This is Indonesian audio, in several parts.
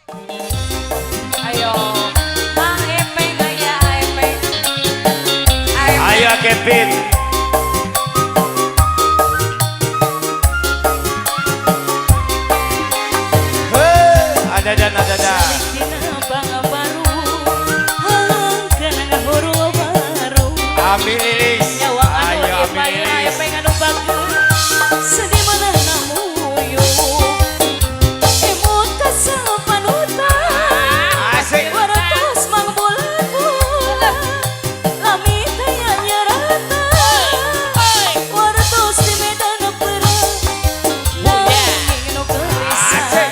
Ayo, Epeng aya Epeng. Ayo Kevin. Ada dan. Amin Lilis. Ayo Amin Lilis. Sedih mana namuyu emut kasapanutan Asik. waratos mang bulan lami taya nyarata waratos di medan perang nanging nu gelisah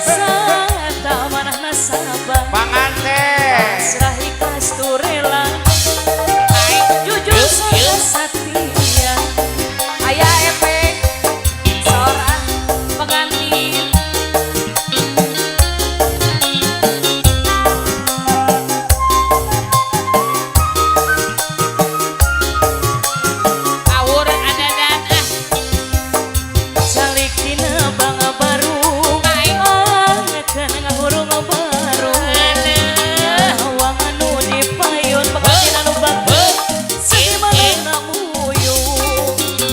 sata manah nasabah Panganten. pasrah ikhlas tu rela jujur setia aya Epeng seorang pengantin awur ada dan salik dina bangga baru ngekeun ngahurung baru awang anu dipayun pengantin anu bagus sedih mana namuyu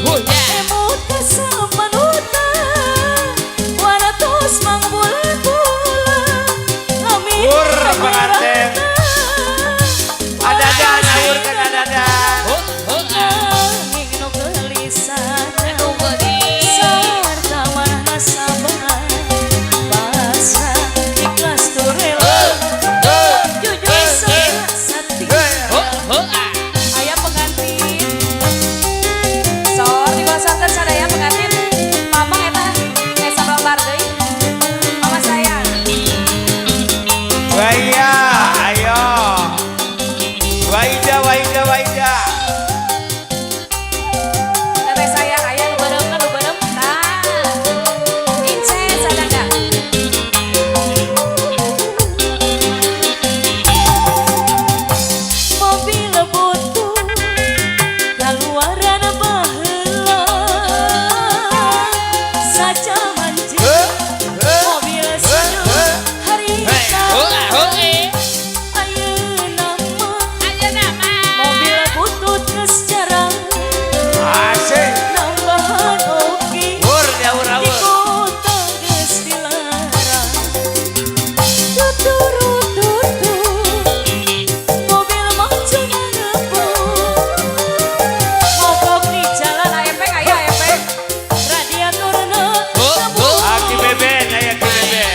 emut kasapanutan waratos mang bulan-bulan lami Ur, pengantin. Ada dan awur kan ada dan. nanging nu gelisah sarta manah nasabah pasrah ikhlas tu rela jujur setia aya pengantin sor diwasakeun sadaya pengantin mamang eta sabar deui mama sayang Waya, ayo. Waida. teteh sayang aya nu beureum tah ince sadangga mobil butuh kaluaran baheula saja manjing mobil senyum harita ayeuna mah mobil butut geus jarang Asik. nambahan oge Ur, awur. di kota geus dilarang tuturu mobil mah cuma ngebut mogok di jalan Epeng aya Epeng radiatorna ngebut Aki beben, ayo Ki beben.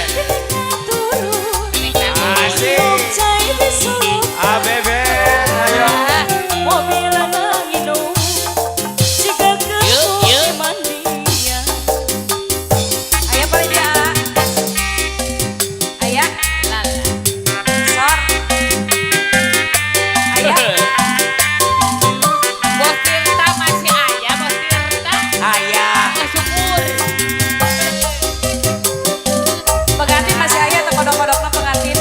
Asik. cai disuruh Ah beben, ayo. mobil nginum jika ke mandinya aya paling aya sor aya Bos Tirta masih aja, Bos Tirta. Ayah. Syukur. pengantin masih aya teu kodok-kodokna pengantin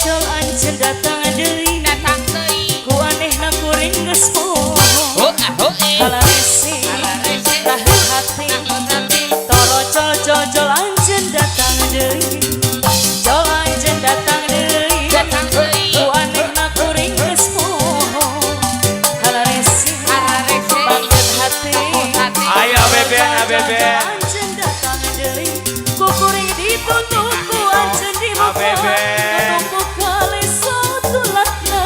Jol anjeun datang deui Datang deui. ku anehna kuring geus poho halaresi Halaresi. lahir hati torocol jol anjeun datang deui jol anjeun datang deui Datang deui. ku anehna kuring geus poho halaresi Halaresi. bangkeut hati Hati. Ayo beben, ah beben. anjeun datang deui ku kuring ditutup ku anjeun Ah, dibuka beben. tutup kali satulakna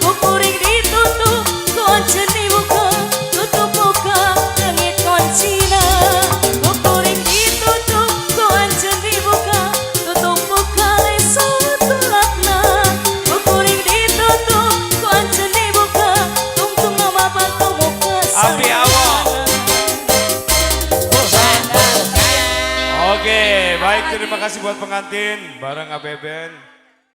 ku kuring ditutup ku anjeun dibuka tutup buka leungit kuncina ku kuring ditutup ku anjeun dibuka tutup buka li satulakna ku kuring ditutup ku anjeun dibuka tungtung mama batu muka Abi awak. Oke, baik terima kasih buat pengantin bareng Abeben.